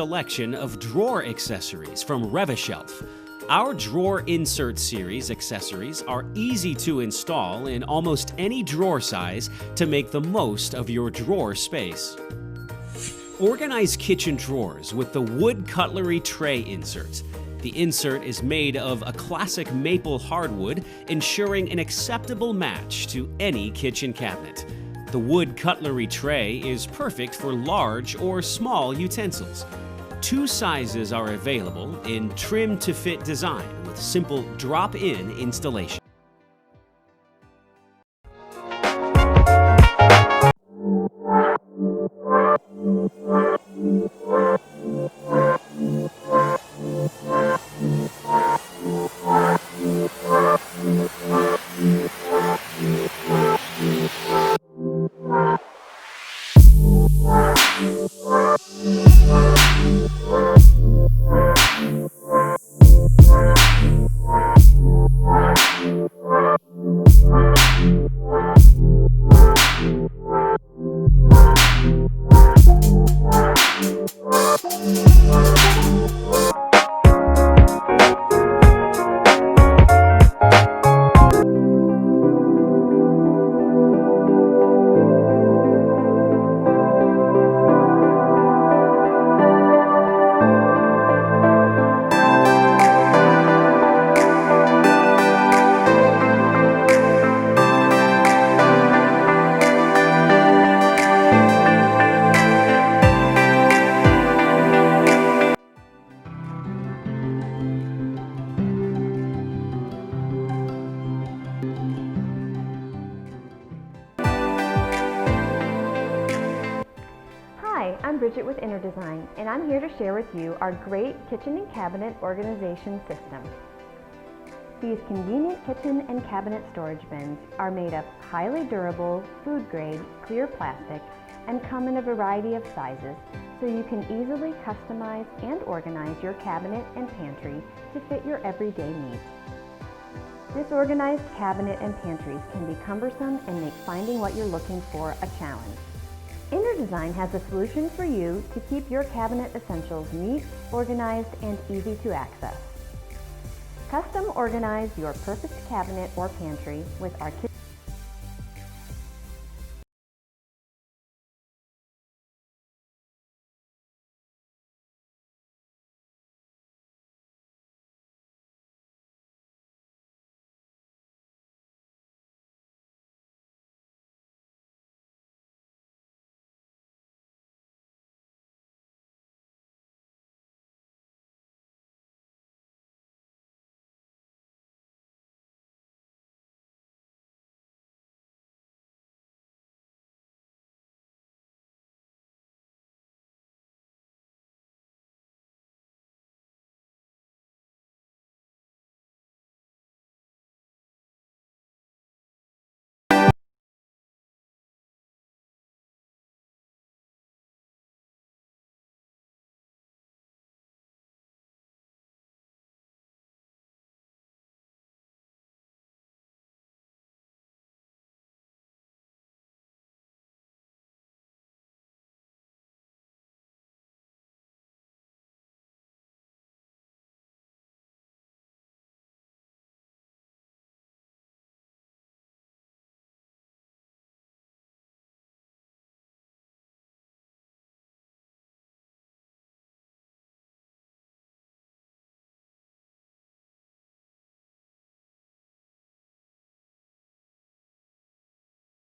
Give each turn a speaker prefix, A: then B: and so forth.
A: selection of drawer accessories from Rev-A-Shelf. Our drawer insert series accessories are easy to install in almost any drawer size to make the most of your drawer space. Organize kitchen drawers with the wood cutlery tray insert. The insert is made of a classic maple hardwood, ensuring an acceptable match to any kitchen cabinet. The wood cutlery tray is perfect for large or small utensils. Two sizes are available in trim-to-fit design with simple drop-in installation.
B: Hi, I'm Bridget with Inner Design, and I'm here to share with you our great kitchen and cabinet organization system. These convenient kitchen and cabinet storage bins are made of highly durable, food-grade, clear plastic and come in a variety of sizes, so you can easily customize and organize your cabinet and pantry to fit your everyday needs. Disorganized cabinet and pantries can be cumbersome and make finding what you're looking for a challenge. Inner Design has a solution for you to keep your cabinet essentials neat, organized, and easy to access. Custom organize your perfect cabinet or pantry with our kitchen